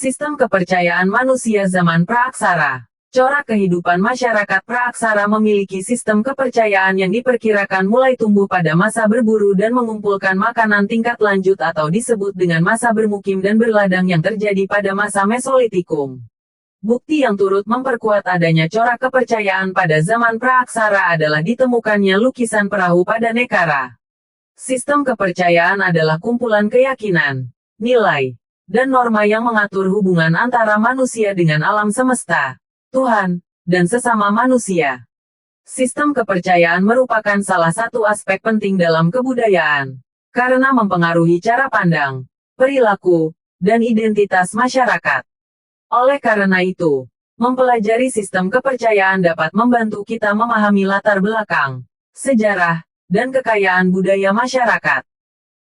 Sistem kepercayaan manusia zaman praaksara. Corak kehidupan masyarakat praaksara memiliki sistem kepercayaan yang diperkirakan mulai tumbuh pada masa berburu dan mengumpulkan makanan tingkat lanjut atau disebut dengan masa bermukim dan berladang yang terjadi pada masa Mesolitikum. Bukti yang turut memperkuat adanya corak kepercayaan pada zaman praaksara adalah ditemukannya lukisan perahu pada Nekara. Sistem kepercayaan adalah kumpulan keyakinan, nilai, dan norma yang mengatur hubungan antara manusia dengan alam semesta, Tuhan, dan sesama manusia. Sistem kepercayaan merupakan salah satu aspek penting dalam kebudayaan, karena mempengaruhi cara pandang, perilaku, dan identitas masyarakat. Oleh karena itu, mempelajari sistem kepercayaan dapat membantu kita memahami latar belakang, sejarah, dan kekayaan budaya masyarakat.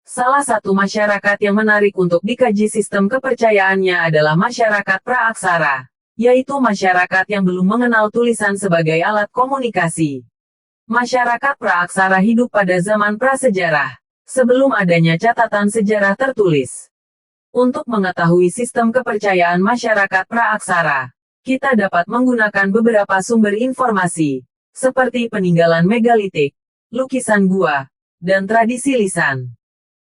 Salah satu masyarakat yang menarik untuk dikaji sistem kepercayaannya adalah masyarakat praaksara, yaitu masyarakat yang belum mengenal tulisan sebagai alat komunikasi. Masyarakat praaksara hidup pada zaman prasejarah, sebelum adanya catatan sejarah tertulis. Untuk mengetahui sistem kepercayaan masyarakat praaksara, kita dapat menggunakan beberapa sumber informasi, seperti peninggalan megalitik, lukisan gua, dan tradisi lisan.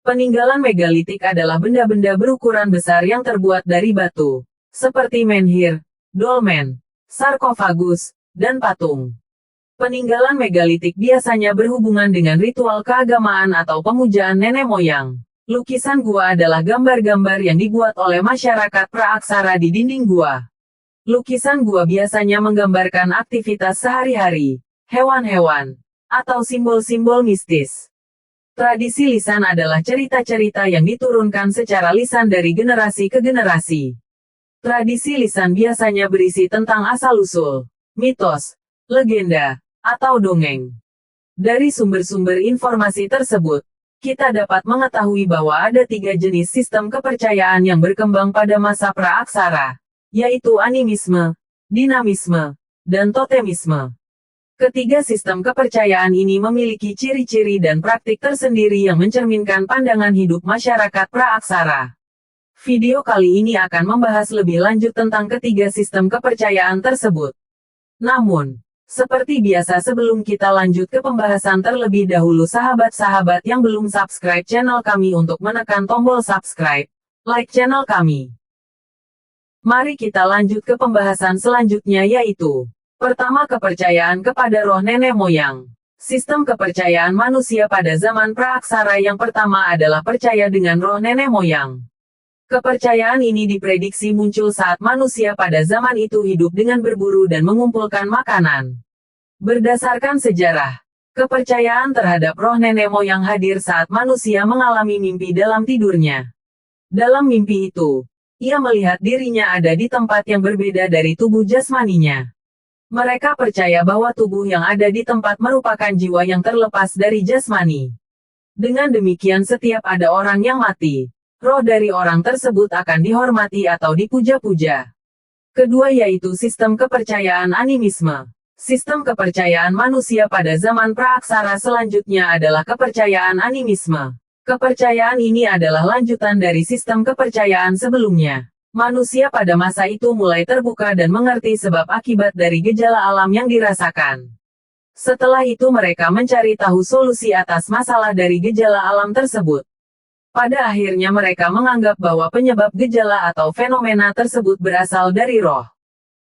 Peninggalan megalitik adalah benda-benda berukuran besar yang terbuat dari batu, seperti menhir, dolmen, sarkofagus, dan patung. Peninggalan megalitik biasanya berhubungan dengan ritual keagamaan atau pemujaan nenek moyang. Lukisan gua adalah gambar-gambar yang dibuat oleh masyarakat praaksara di dinding gua. Lukisan gua biasanya menggambarkan aktivitas sehari-hari, hewan-hewan, atau simbol-simbol mistis. Tradisi lisan adalah cerita-cerita yang diturunkan secara lisan dari generasi ke generasi. Tradisi lisan biasanya berisi tentang asal-usul, mitos, legenda, atau dongeng. Dari sumber-sumber informasi tersebut, kita dapat mengetahui bahwa ada 3 jenis sistem kepercayaan yang berkembang pada masa praaksara, yaitu animisme, dinamisme, dan totemisme. Ketiga sistem kepercayaan ini memiliki ciri-ciri dan praktik tersendiri yang mencerminkan pandangan hidup masyarakat praaksara. Video kali ini akan membahas lebih lanjut tentang ketiga sistem kepercayaan tersebut. Namun, seperti biasa sebelum kita lanjut ke pembahasan terlebih dahulu sahabat-sahabat yang belum subscribe channel kami untuk menekan tombol subscribe, like channel kami. Mari kita lanjut ke pembahasan selanjutnya yaitu, pertama kepercayaan kepada roh nenek moyang. Sistem kepercayaan manusia pada zaman praaksara yang pertama adalah percaya dengan roh nenek moyang. Kepercayaan ini diprediksi muncul saat manusia pada zaman itu hidup dengan berburu dan mengumpulkan makanan. Berdasarkan sejarah, kepercayaan terhadap roh nenek moyang hadir saat manusia mengalami mimpi dalam tidurnya. Dalam mimpi itu, ia melihat dirinya ada di tempat yang berbeda dari tubuh jasmaninya. Mereka percaya bahwa tubuh yang ada di tempat merupakan jiwa yang terlepas dari jasmani. Dengan demikian setiap ada orang yang mati, roh dari orang tersebut akan dihormati atau dipuja-puja. Kedua yaitu sistem kepercayaan animisme. Sistem kepercayaan manusia pada zaman praaksara selanjutnya adalah kepercayaan animisme. Kepercayaan ini adalah lanjutan dari sistem kepercayaan sebelumnya. Manusia pada masa itu mulai terbuka dan mengerti sebab akibat dari gejala alam yang dirasakan. Setelah itu mereka mencari tahu solusi atas masalah dari gejala alam tersebut. Pada akhirnya mereka menganggap bahwa penyebab gejala atau fenomena tersebut berasal dari roh.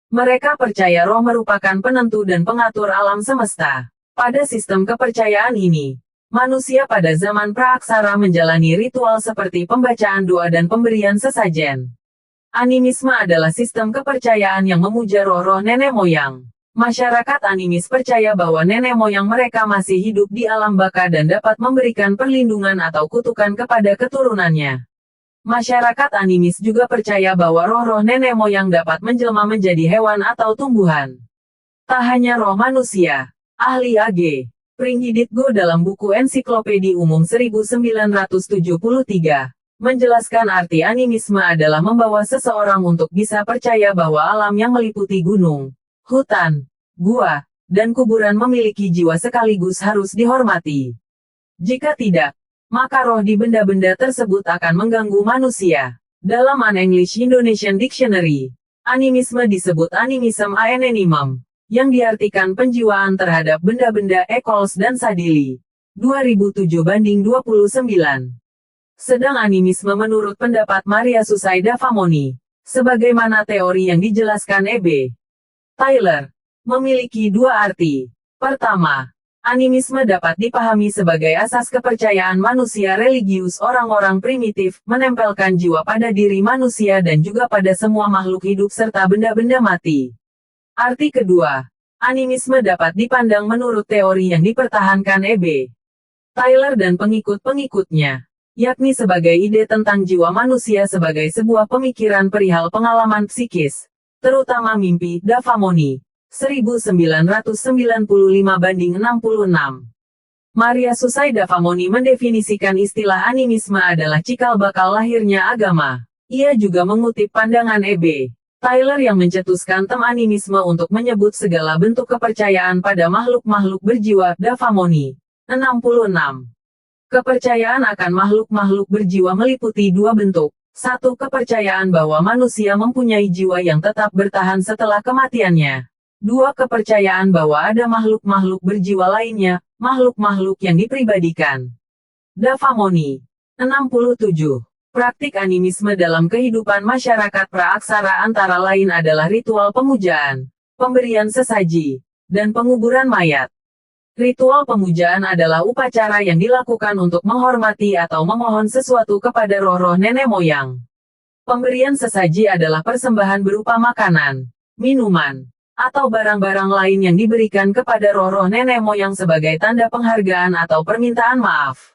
Mereka percaya roh merupakan penentu dan pengatur alam semesta. Pada sistem kepercayaan ini, manusia pada zaman praaksara menjalani ritual seperti pembacaan doa dan pemberian sesajen. Animisme adalah sistem kepercayaan yang memuja roh-roh nenek moyang. Masyarakat animis percaya bahwa nenek moyang mereka masih hidup di alam baka dan dapat memberikan perlindungan atau kutukan kepada keturunannya. Masyarakat animis juga percaya bahwa roh-roh nenek moyang dapat menjelma menjadi hewan atau tumbuhan. Tak hanya roh manusia, ahli A.G. Pringhiditgo dalam buku Ensiklopedi Umum 1973, menjelaskan arti animisme adalah membawa seseorang untuk bisa percaya bahwa alam yang meliputi gunung, hutan, gua, dan kuburan memiliki jiwa sekaligus harus dihormati. Jika tidak, maka roh di benda-benda tersebut akan mengganggu manusia. Dalam An English Indonesian Dictionary, animisme disebut animism anenimum, yang diartikan penjiwaan terhadap benda-benda equals dan sadili. 2007:29. Sedang animisme menurut pendapat Maria Susaida Famoni, sebagaimana teori yang dijelaskan E.B. Tyler, memiliki dua arti. Pertama, animisme dapat dipahami sebagai asas kepercayaan manusia religius orang-orang primitif, menempelkan jiwa pada diri manusia dan juga pada semua makhluk hidup serta benda-benda mati. Arti kedua, animisme dapat dipandang menurut teori yang dipertahankan E.B. Tyler dan pengikut-pengikutnya, yakni sebagai ide tentang jiwa manusia sebagai sebuah pemikiran perihal pengalaman psikis, terutama mimpi. Famoni, 1995:66. Maria Susaida Famoni mendefinisikan istilah animisme adalah cikal bakal lahirnya agama. Ia juga mengutip pandangan E.B. Tyler yang mencetuskan term animisme untuk menyebut segala bentuk kepercayaan pada makhluk-makhluk berjiwa. Famoni, 66. Kepercayaan akan makhluk-makhluk berjiwa meliputi dua bentuk. Satu, kepercayaan bahwa manusia mempunyai jiwa yang tetap bertahan setelah kematiannya. Dua, kepercayaan bahwa ada makhluk-makhluk berjiwa lainnya, makhluk-makhluk yang dipribadikan. Famoni, 67. Praktik animisme dalam kehidupan masyarakat praaksara antara lain adalah ritual pemujaan, pemberian sesaji, dan penguburan mayat. Ritual pemujaan adalah upacara yang dilakukan untuk menghormati atau memohon sesuatu kepada roh-roh nenek moyang. Pemberian sesaji adalah persembahan berupa makanan, minuman, atau barang-barang lain yang diberikan kepada roh-roh nenek moyang sebagai tanda penghargaan atau permintaan maaf.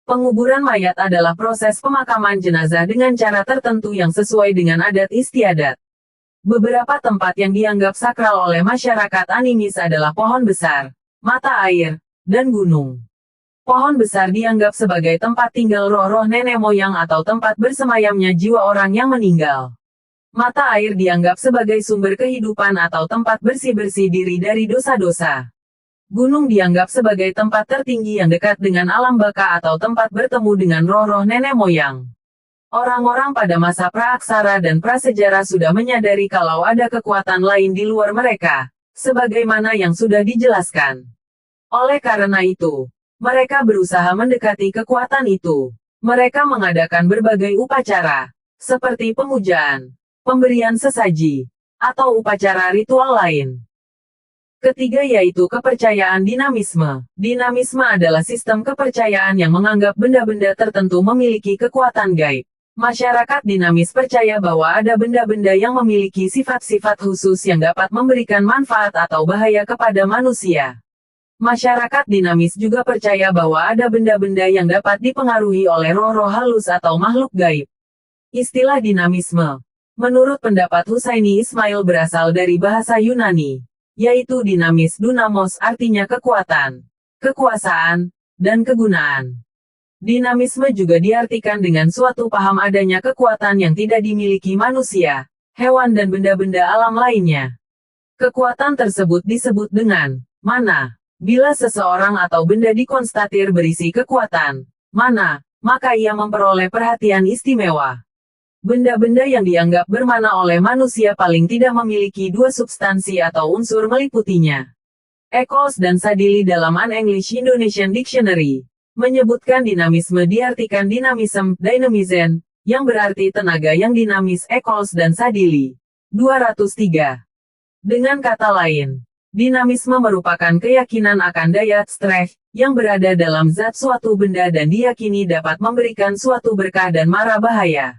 Penguburan mayat adalah proses pemakaman jenazah dengan cara tertentu yang sesuai dengan adat istiadat. Beberapa tempat yang dianggap sakral oleh masyarakat animis adalah pohon besar, mata air, dan gunung. Pohon besar dianggap sebagai tempat tinggal roh-roh nenek moyang atau tempat bersemayamnya jiwa orang yang meninggal. Mata air dianggap sebagai sumber kehidupan atau tempat bersih-bersih diri dari dosa-dosa. Gunung dianggap sebagai tempat tertinggi yang dekat dengan alam baka atau tempat bertemu dengan roh-roh nenek moyang. Orang-orang pada masa praaksara dan prasejarah sudah menyadari kalau ada kekuatan lain di luar mereka, sebagaimana yang sudah dijelaskan. Oleh karena itu, mereka berusaha mendekati kekuatan itu. Mereka mengadakan berbagai upacara, seperti pemujaan, pemberian sesaji, atau upacara ritual lain. Ketiga yaitu kepercayaan dinamisme. Dinamisme adalah sistem kepercayaan yang menganggap benda-benda tertentu memiliki kekuatan gaib. Masyarakat dinamis percaya bahwa ada benda-benda yang memiliki sifat-sifat khusus yang dapat memberikan manfaat atau bahaya kepada manusia. Masyarakat dinamis juga percaya bahwa ada benda-benda yang dapat dipengaruhi oleh roh-roh halus atau makhluk gaib. Istilah dinamisme, menurut pendapat Husaini Ismail berasal dari bahasa Yunani, yaitu dinamis dunamos artinya kekuatan, kekuasaan, dan kegunaan. Dinamisme juga diartikan dengan suatu paham adanya kekuatan yang tidak dimiliki manusia, hewan dan benda-benda alam lainnya. Kekuatan tersebut disebut dengan mana. Bila seseorang atau benda dikonstatir berisi kekuatan mana, maka ia memperoleh perhatian istimewa. Benda-benda yang dianggap bermana oleh manusia paling tidak memiliki dua substansi atau unsur meliputinya. Eccles dan Sadili dalam An English Indonesian Dictionary menyebutkan dinamisme diartikan dynamism, dynamism, yang berarti tenaga yang dinamis. Eccles dan Sadili, 203. Dengan kata lain, dinamisme merupakan keyakinan akan daya strength yang berada dalam zat suatu benda dan diyakini dapat memberikan suatu berkah dan mara bahaya.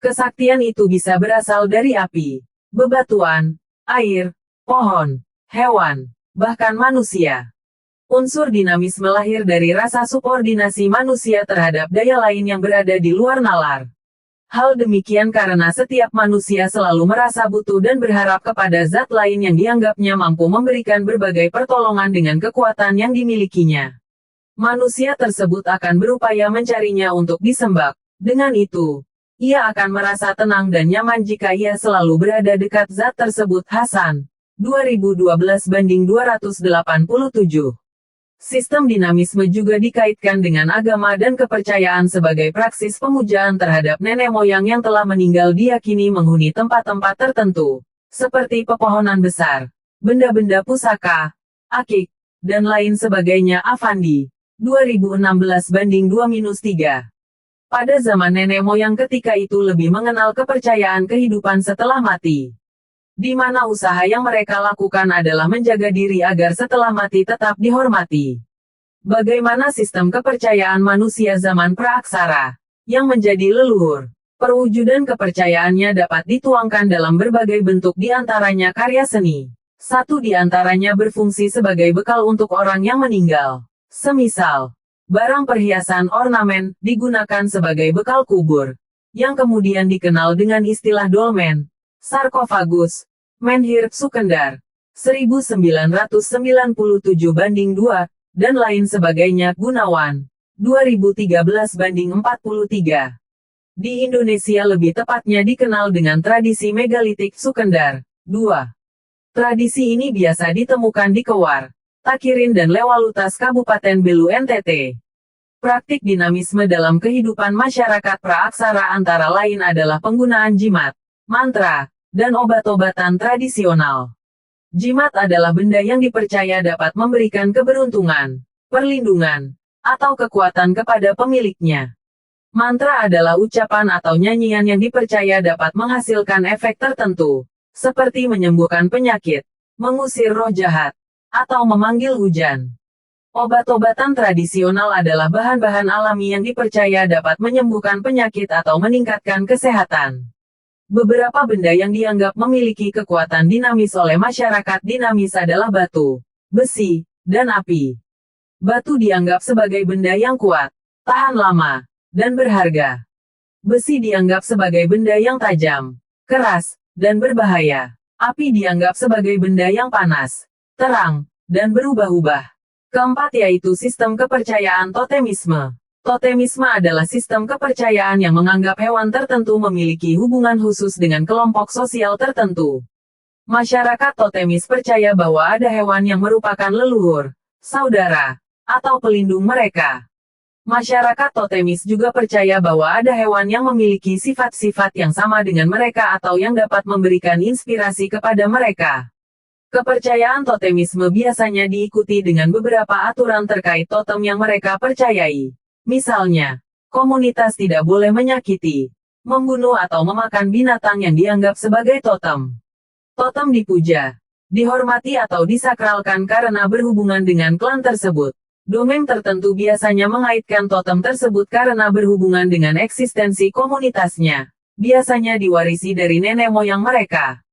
Kesaktian itu bisa berasal dari api, bebatuan, air, pohon, hewan, bahkan manusia. Unsur dinamisme lahir dari rasa subordinasi manusia terhadap daya lain yang berada di luar nalar. Hal demikian karena setiap manusia selalu merasa butuh dan berharap kepada zat lain yang dianggapnya mampu memberikan berbagai pertolongan dengan kekuatan yang dimilikinya. Manusia tersebut akan berupaya mencarinya untuk disembah. Dengan itu, ia akan merasa tenang dan nyaman jika ia selalu berada dekat zat tersebut. Hasan, 2012:287. Sistem dinamisme juga dikaitkan dengan agama dan kepercayaan sebagai praksis pemujaan terhadap nenek moyang yang telah meninggal diyakini menghuni tempat-tempat tertentu, seperti pepohonan besar, benda-benda pusaka, akik, dan lain sebagainya. Avandi, 2016-2-3. Pada zaman nenek moyang ketika itu lebih mengenal kepercayaan kehidupan setelah mati, di mana usaha yang mereka lakukan adalah menjaga diri agar setelah mati tetap dihormati. Bagaimana sistem kepercayaan manusia zaman praaksara, yang menjadi leluhur, perwujudan kepercayaannya dapat dituangkan dalam berbagai bentuk di antaranya karya seni. Satu di antaranya berfungsi sebagai bekal untuk orang yang meninggal. Semisal, barang perhiasan ornamen digunakan sebagai bekal kubur, yang kemudian dikenal dengan istilah dolmen, sarkofagus, menhir Sukendar, 1997-2, dan lain sebagainya. Gunawan, 2013-43. Di Indonesia lebih tepatnya dikenal dengan tradisi megalitik Sukendar, 2. Tradisi ini biasa ditemukan di Kewar, Takirin dan Lewalutas Kabupaten Belu NTT. Praktik dinamisme dalam kehidupan masyarakat praaksara antara lain adalah penggunaan jimat, mantra, dan obat-obatan tradisional. Jimat adalah benda yang dipercaya dapat memberikan keberuntungan, perlindungan, atau kekuatan kepada pemiliknya. Mantra adalah ucapan atau nyanyian yang dipercaya dapat menghasilkan efek tertentu, seperti menyembuhkan penyakit, mengusir roh jahat, atau memanggil hujan. Obat-obatan tradisional adalah bahan-bahan alami yang dipercaya dapat menyembuhkan penyakit atau meningkatkan kesehatan. Beberapa benda yang dianggap memiliki kekuatan dinamis oleh masyarakat dinamis adalah batu, besi, dan api. Batu dianggap sebagai benda yang kuat, tahan lama, dan berharga. Besi dianggap sebagai benda yang tajam, keras, dan berbahaya. Api dianggap sebagai benda yang panas, terang, dan berubah-ubah. Keempat yaitu sistem kepercayaan totemisme. Totemisme adalah sistem kepercayaan yang menganggap hewan tertentu memiliki hubungan khusus dengan kelompok sosial tertentu. Masyarakat totemis percaya bahwa ada hewan yang merupakan leluhur, saudara, atau pelindung mereka. Masyarakat totemis juga percaya bahwa ada hewan yang memiliki sifat-sifat yang sama dengan mereka atau yang dapat memberikan inspirasi kepada mereka. Kepercayaan totemisme biasanya diikuti dengan beberapa aturan terkait totem yang mereka percayai. Misalnya, komunitas tidak boleh menyakiti, membunuh atau memakan binatang yang dianggap sebagai totem. Totem dipuja, dihormati atau disakralkan karena berhubungan dengan klan tersebut. Dongeng tertentu biasanya mengaitkan totem tersebut karena berhubungan dengan eksistensi komunitasnya. Biasanya diwarisi dari nenek moyang mereka.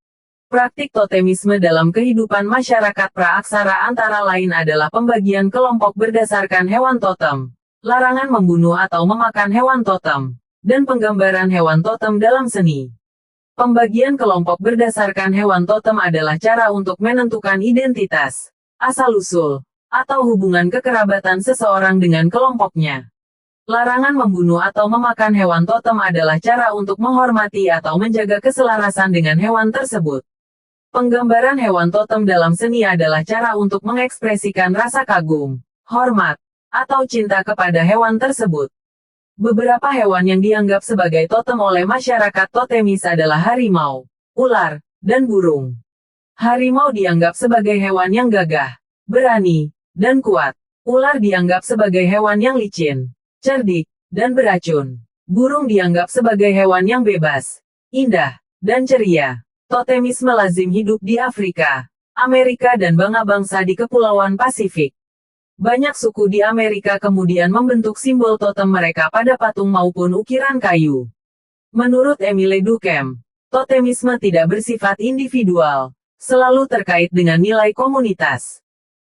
Praktik totemisme dalam kehidupan masyarakat praaksara antara lain adalah pembagian kelompok berdasarkan hewan totem, larangan membunuh atau memakan hewan totem, dan penggambaran hewan totem dalam seni. Pembagian kelompok berdasarkan hewan totem adalah cara untuk menentukan identitas, asal-usul, atau hubungan kekerabatan seseorang dengan kelompoknya. Larangan membunuh atau memakan hewan totem adalah cara untuk menghormati atau menjaga keselarasan dengan hewan tersebut. Penggambaran hewan totem dalam seni adalah cara untuk mengekspresikan rasa kagum, hormat, atau cinta kepada hewan tersebut. Beberapa hewan yang dianggap sebagai totem oleh masyarakat totemis adalah harimau, ular, dan burung. Harimau dianggap sebagai hewan yang gagah, berani, dan kuat. Ular dianggap sebagai hewan yang licin, cerdik, dan beracun. Burung dianggap sebagai hewan yang bebas, indah, dan ceria. Totemisme lazim hidup di Afrika, Amerika dan bangsa di Kepulauan Pasifik. Banyak suku di Amerika kemudian membentuk simbol totem mereka pada patung maupun ukiran kayu. Menurut Emile Durkheim, totemisme tidak bersifat individual, selalu terkait dengan nilai komunitas.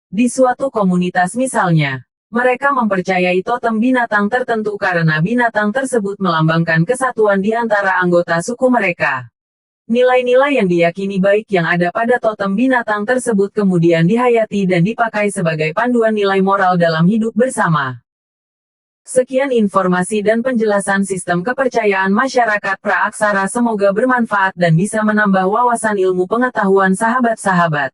Di suatu komunitas misalnya, mereka mempercayai totem binatang tertentu karena binatang tersebut melambangkan kesatuan di antara anggota suku mereka. Nilai-nilai yang diyakini baik yang ada pada totem binatang tersebut kemudian dihayati dan dipakai sebagai panduan nilai moral dalam hidup bersama. Sekian informasi dan penjelasan sistem kepercayaan masyarakat praaksara, semoga bermanfaat dan bisa menambah wawasan ilmu pengetahuan sahabat-sahabat.